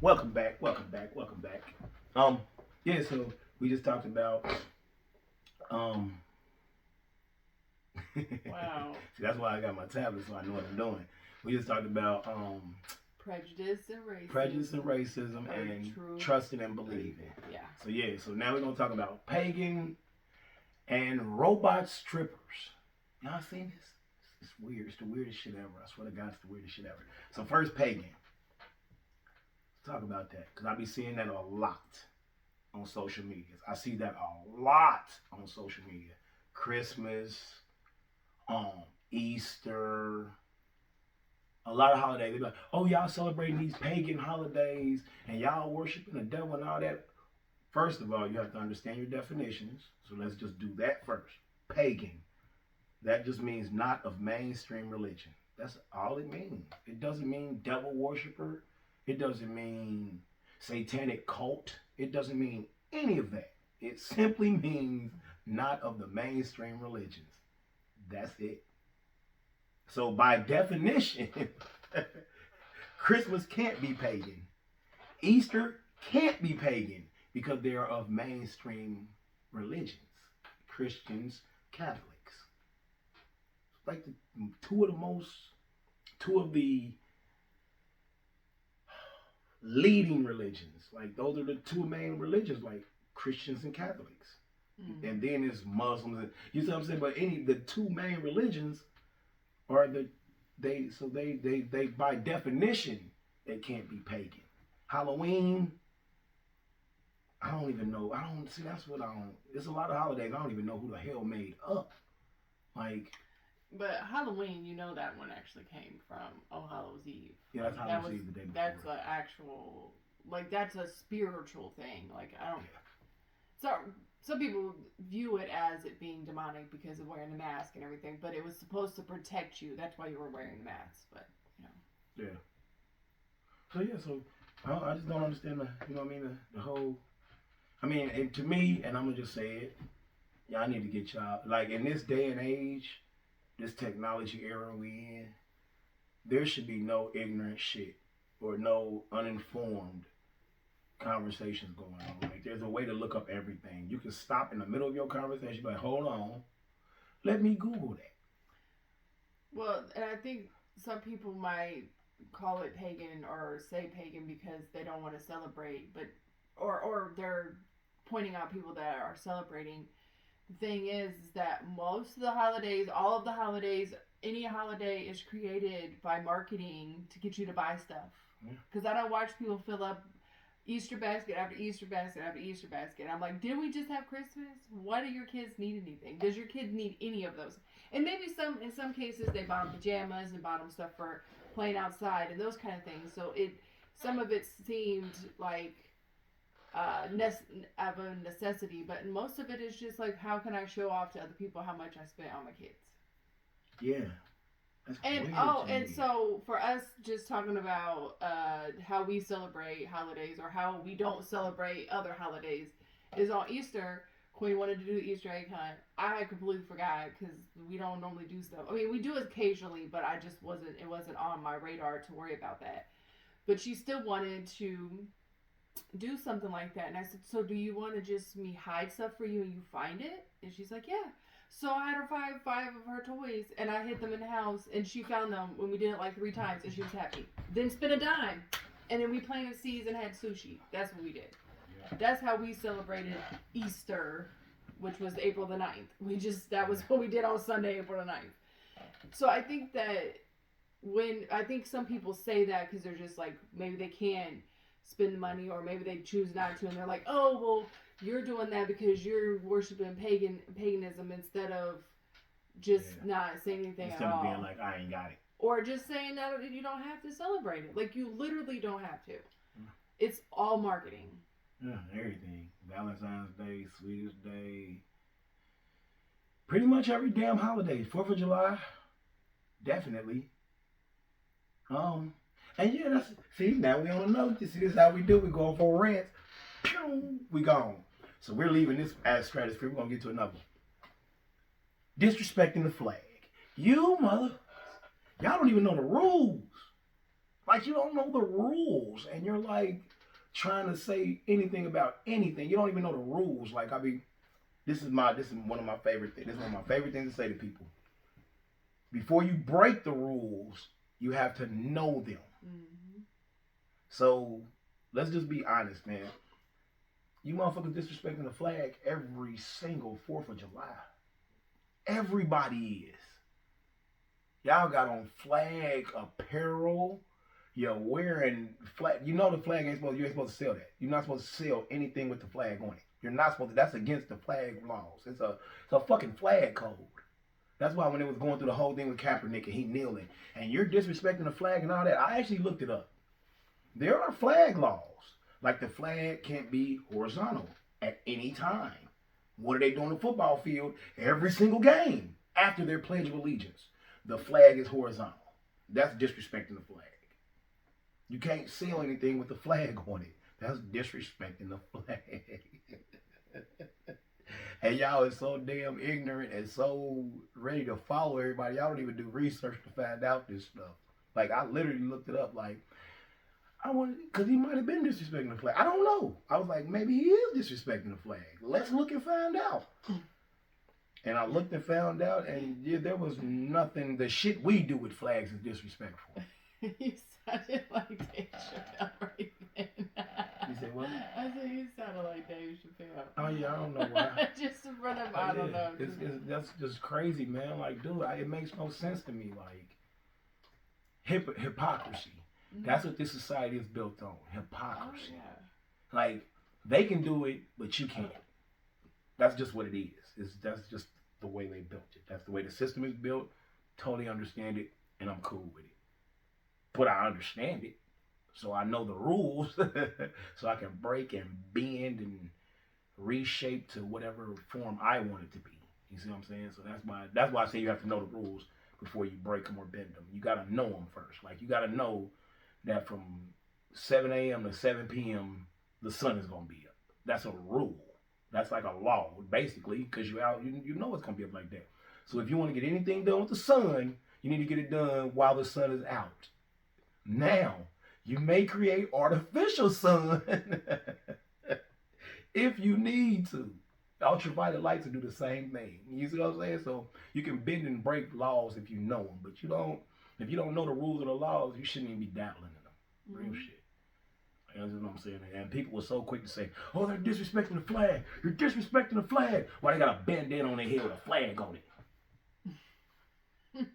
Welcome back. Welcome back. Welcome back. Um, yeah. So we just talked about um. See, Wow. that's why I got my tablet so I know what I'm doing. We just talked about Prejudice and prejudice and racism racism are and true. trusting and believing. Yeah. So yeah. So now we're gonna talk about pagan and robot strippers. Y'all seen this? It's weird. It's the weirdest shit ever. I swear to God, it's the weirdest shit ever. So first, pagan. Let's talk about that because I be seeing that a lot on social media. I see that a lot on social media. Christmas, Easter, a lot of holidays. They be like, "Oh, y'all celebrating these pagan holidays and y'all worshiping the devil and all that." First of all, you have to understand your definitions. So let's just do that first. Pagan. That just means not of mainstream religion. That's all it means. It doesn't mean devil worshiper. It doesn't mean satanic cult. It doesn't mean any of that. It simply means not of the mainstream religions. That's it. So by definition, Christmas can't be pagan. Easter can't be pagan because they are of mainstream religions. Christians, Catholics. Like two of the leading religions. Like those are the two main religions, like Christians and Catholics. Mm. And then it's Muslims. You see what I'm saying? But the two main religions are they by definition they can't be pagan. Halloween, I don't even know. I don't see that's what I don't. There's a lot of holidays I don't even know who the hell made up. Like But Halloween, you know that one actually came from All Hallows Eve. yeah, that's That Halloween was Eve the day before. that's an actual that's a spiritual thing. Like I don't. Yeah. So some people view it as it being demonic because of wearing the mask and everything, but it was supposed to protect you. That's why you were wearing the mask. But you know. Yeah. So yeah, so I just don't understand the you know what I mean the whole. I mean, and to me, and I'm gonna just say it. Y'all need to get y'all like in this day and age, this technology era we in. There should be no ignorant shit or no uninformed conversations going on. Like there's a way to look up everything. You can stop in the middle of your conversation, be like, hold on, let me Google that. Well, and I think some people might call it pagan or say pagan because they don't want to celebrate, but or they're pointing out people that are celebrating. The thing is that most of the holidays, all of the holidays, any holiday is created by marketing to get you to buy stuff. Yeah. Because I don't watch people fill up Easter basket after Easter basket after Easter basket. I'm like, did we just have Christmas? Why do your kids need anything? Does your kid need any of those? And maybe in some cases they bought them pajamas and bought them stuff for playing outside and those kind of things. So some of it seemed like of a necessity, but most of it is just like, how can I show off to other people how much I spent on my kids? Yeah. That's And weird and so for us, just talking about how we celebrate holidays or how we don't celebrate other holidays is on Easter. Queen wanted to do the Easter egg hunt. I had completely forgot because we don't normally do stuff. I mean, we do it occasionally, but I just wasn't. It wasn't on my radar to worry about that. But she still wanted to do something like that. And I said, so do you want to just me hide stuff for you and you find it? And she's like, yeah. So I had her five of her toys and I hid them in the house and she found them when we did it like 3 times and she was happy. Didn't spend a dime. And then we planted seeds and had sushi. That's what we did. Yeah. That's how we celebrated Easter, which was April the 9th. That was what we did on Sunday, April the 9th. So I think that I think some people say that because they're just like, maybe they can't spend money or maybe they choose not to and they're like, oh, well, you're doing that because you're worshiping paganism instead of just not saying anything instead at all. Instead of being like, I ain't got it. Or just saying that you don't have to celebrate it. Like, you literally don't have to. It's all marketing. Yeah, everything. Valentine's Day, Sweetest Day. Pretty much every damn holiday. 4th of July. Definitely. And yeah, see, now we on a note. See, this is how we do. We go for rants. Pew, we gone. So we're leaving this as stratosphere. We're going to get to another one. Disrespecting the flag. You mother. Y'all don't even know the rules. Like you don't know the rules, and you're like trying to say anything about anything. You don't even know the rules. Like this is one of my favorite things. This is one of my favorite things to say to people. Before you break the rules, you have to know them. Mm-hmm. So let's just be honest, man. You motherfuckers disrespecting the flag every single 4th of July. Everybody is. Y'all got on flag apparel. You're wearing flag. You know the flag ain't supposed. You ain't supposed to sell that. You're not supposed to sell anything with the flag on it. You're not supposed to. That's against the flag laws. It's a fucking flag code. That's why when it was going through the whole thing with Kaepernick and he kneeling and you're disrespecting the flag and all that, I actually looked it up. There are flag laws. Like the flag can't be horizontal at any time. What are they doing on the football field? Every single game after their Pledge of Allegiance, the flag is horizontal. That's disrespecting the flag. You can't sell anything with the flag on it. That's disrespecting the flag. And y'all is so damn ignorant and so ready to follow everybody. Y'all don't even do research to find out this stuff. Like I literally looked it up. Like because he might have been disrespecting the flag. I don't know. I was like, maybe he is disrespecting the flag. Let's look and find out. And I looked and found out, and yeah, there was nothing. The shit we do with flags is disrespectful. You sounded like Dave Chappelle right then. You said what? I said you sounded like Dave Chappelle. Oh yeah, I don't know why. Just for them, I don't know. That's just crazy, man. Like, dude, it makes no sense to me. Like, hypocrisy. Mm-hmm. That's what this society is built on. Hypocrisy. Oh, yeah. Like, they can do it, but you can't. That's just what it is. That's just the way they built it. That's the way the system is built. Totally understand it, and I'm cool with it. But I understand it, so I know the rules, so I can break and bend and reshape to whatever form I want it to be. You see what I'm saying? So that's why I say you have to know the rules before you break them or bend them. You got to know them first. Like, you got to know that from 7 a.m. to 7 p.m., the sun is going to be up. That's a rule. That's like a law, basically, because you know it's going to be up like that. So if you want to get anything done with the sun, you need to get it done while the sun is out. Now, you may create artificial sun if you need to. Ultraviolet lights will do the same thing. You see what I'm saying? So you can bend and break laws if you know them, but if you don't know the rules of the laws, you shouldn't even be dabbling in them. Real shit. That's what I'm saying. And people were so quick to say, oh, they're disrespecting the flag. You're disrespecting the flag. Why they got a bandana on their head with a flag on it?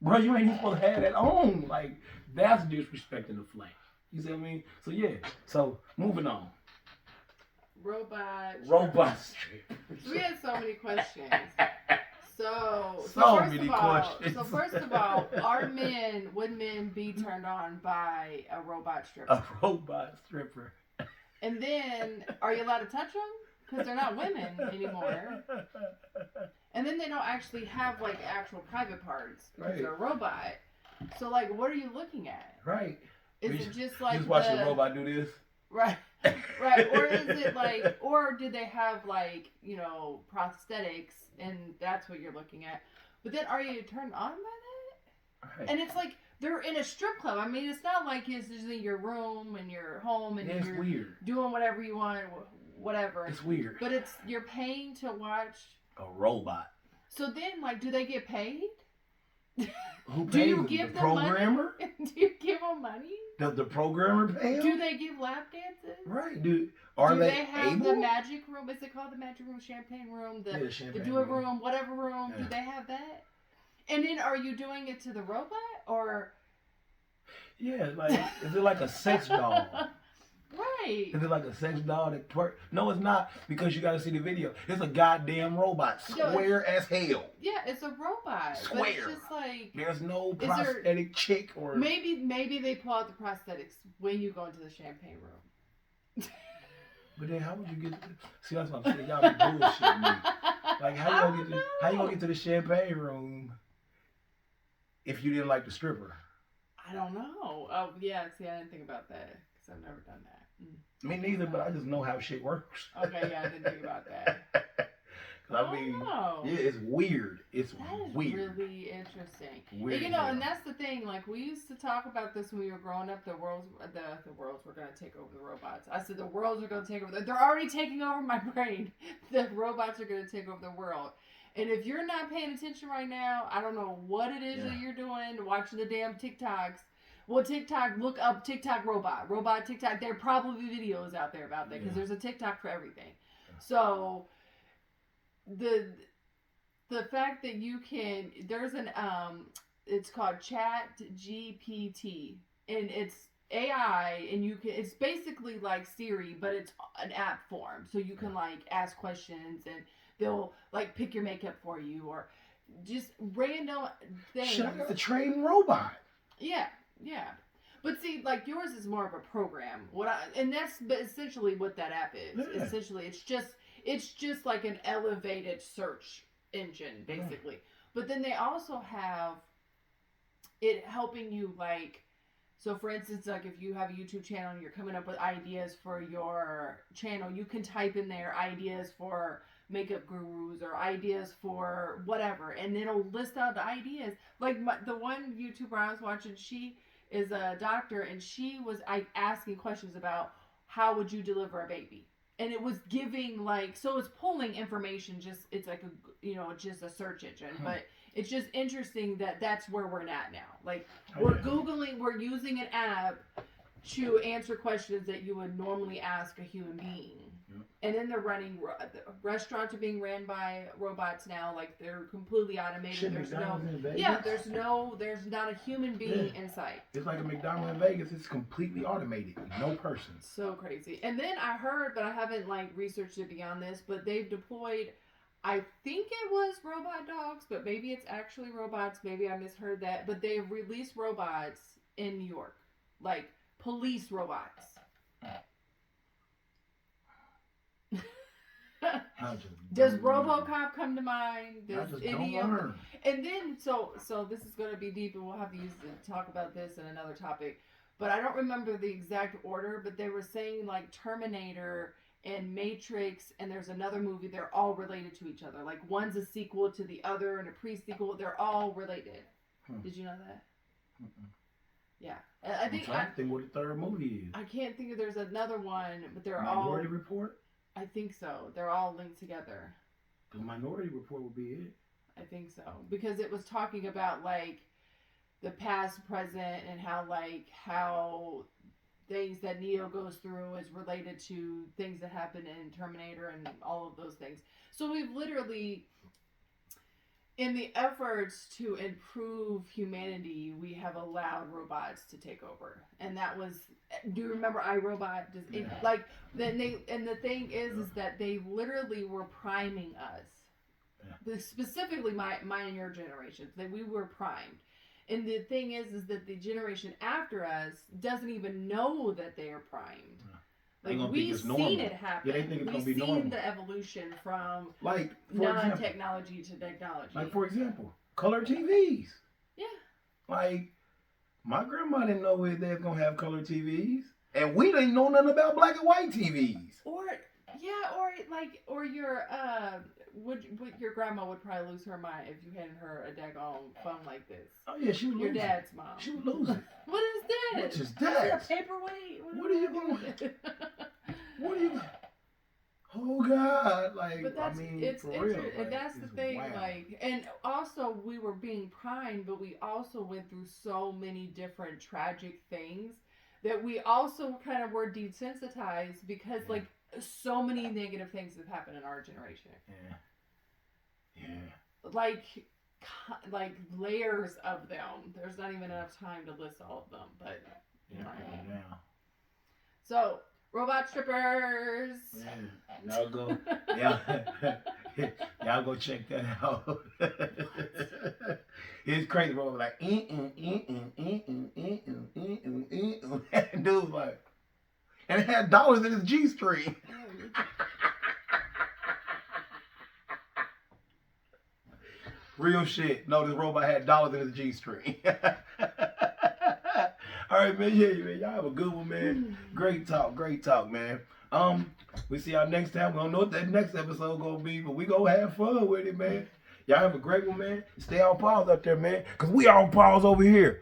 Bro, you ain't even supposed to have that on. Like, that's disrespecting the flag. You see what I mean? So, yeah. So, moving on. Robot strippers. We had so many questions. So first of all, would men be turned on by a robot stripper? A robot stripper. And then, are you allowed to touch them? Because they're not women anymore. And then they don't actually have, like, actual private parts because they're a robot. So, like, what are you looking at? Right. Is it just like just watch the robot do this? Right. Right. Or is it like, or do they have, like, you know, prosthetics and that's what you're looking at? But then are you turned on by that? Right. And it's like, they're in a strip club. I mean, it's not like it's just in your room and your home and you're weird. Doing whatever you want, whatever. It's weird. But you're paying to watch a robot. So then, like, do they get paid? Who pays do you them? give the them programmer? Money? Do you give them money? Does the programmer pay them? Do they give lap dances? Right. Do they have able? The magic room? Is it called the magic room, champagne room, the do it room, whatever room? Yeah. Do they have that? And then, are you doing it to the robot or? Yeah, like is it like a sex doll? Right. Is it like a sex doll that twerk? No, it's not, because you got to see the video. It's a goddamn robot, square as hell. Yeah, it's a robot. Square. But it's just like there's no prosthetic chick or. Maybe they pull out the prosthetics when you go into the champagne room. But then how would you get? See, that's what I'm saying. Y'all be bullshitting me. Like how you gonna get to the champagne room if you didn't like the stripper? I don't know. Oh yeah, see, I didn't think about that because I've never done that. Me neither, but I just know how shit works. Okay, yeah, I didn't think about that. I mean, Oh. yeah, it's weird. It's That is weird. really interesting. Weird. And, you know, and that's the thing. Like, we used to talk about this when we were growing up. The worlds were going to take over the robots. I said the worlds are going to take over. They're already taking over my brain. The robots are going to take over the world. And if you're not paying attention right now, I don't know what it is that you're doing, watching the damn TikToks. Well, TikTok, look up TikTok robot TikTok. There are probably videos out there about that because there's a TikTok for everything. So the fact that you can, there's an it's called Chat GPT, and it's AI, and you can, it's basically like Siri, but it's an app form, so you can like ask questions and they'll like pick your makeup for you or just random things. Shit, I got a trained robot. Yeah. But see, like yours is more of a program. And that's essentially what that app is. Yeah. Essentially, it's just like an elevated search engine, basically. But then they also have it helping you, like, so for instance, like if you have a YouTube channel and you're coming up with ideas for your channel, you can type in there ideas for makeup gurus or ideas for whatever, and it'll list out the ideas. Like the one YouTuber I was watching, she is a doctor, and she was asking questions about how would you deliver a baby, and it was giving like, so it's pulling information, just it's like just a search engine, but it's just interesting that that's where we're at now. Like we're using an app to answer questions that you would normally ask a human being. And then they're running, restaurants are being ran by robots now. Like they're completely automated. There's not a human being in sight. It's like a McDonald's in Vegas. It's completely automated. No person. So crazy. And then I heard, but I haven't like researched it beyond this, but they've deployed, I think it was robot dogs, but maybe it's actually robots. Maybe I misheard that. But they've released robots in New York, like police robots. Does RoboCop come to mind? Does any of them? And then so this is going to be deep, and we'll have to talk about this in another topic. But I don't remember the exact order. But they were saying like Terminator and Matrix, and there's another movie. They're all related to each other. Like one's a sequel to the other, and a pre-sequel. They're all related. Did you know that? Yeah, I think. I think what the third movie is. I can't think of. There's another one, but they're Minority Report. I think so. They're all linked together. The Minority Report would be it. I think so. Because it was talking about like the past, present, and how things that Neo goes through is related to things that happen in Terminator and all of those things. So we've literally, in the efforts to improve humanity, we have allowed robots to take over. And that was, do you remember iRobot? The thing is that they literally were priming us. Specifically mine and your generations, that we were primed. And the thing is that the generation after us doesn't even know that they are primed. Like we've seen it happen. Yeah, they think it's gonna be We've normal. seen the evolution from like non-technology to technology. Like for example, color TVs. Yeah. Like my grandma didn't know where they was gonna have color TVs, and we didn't know nothing about black and white TVs. Or your grandma would probably lose her mind if you handed her a daggone phone like this. Oh yeah, she would lose it. Your dad's mom. She would lose it. What is this? What is that? Is it a paperweight? What are you doing? What are you? Oh God! Like, but that's, I mean, it's for real. And that's the thing. Wild. Like, and also we were being primed, but we also went through so many different tragic things that we also kind of were desensitized because, like, so many negative things have happened in our generation. Yeah. Like layers of them. There's not even enough time to list all of them, but yeah. So, robot strippers. Yeah. Y'all go. Y'all go check that out. It's crazy, bro. Like, dude, like, and it had dollars in his G string. Real shit. No, this robot had dollars in his G string. All right, man. Yeah, man. Y'all have a good one, man. Great talk, man. We see y'all next time. We don't know what that next episode gonna be, but we gonna have fun with it, man. Y'all have a great one, man. Stay on pause up there, man, cause we on pause over here.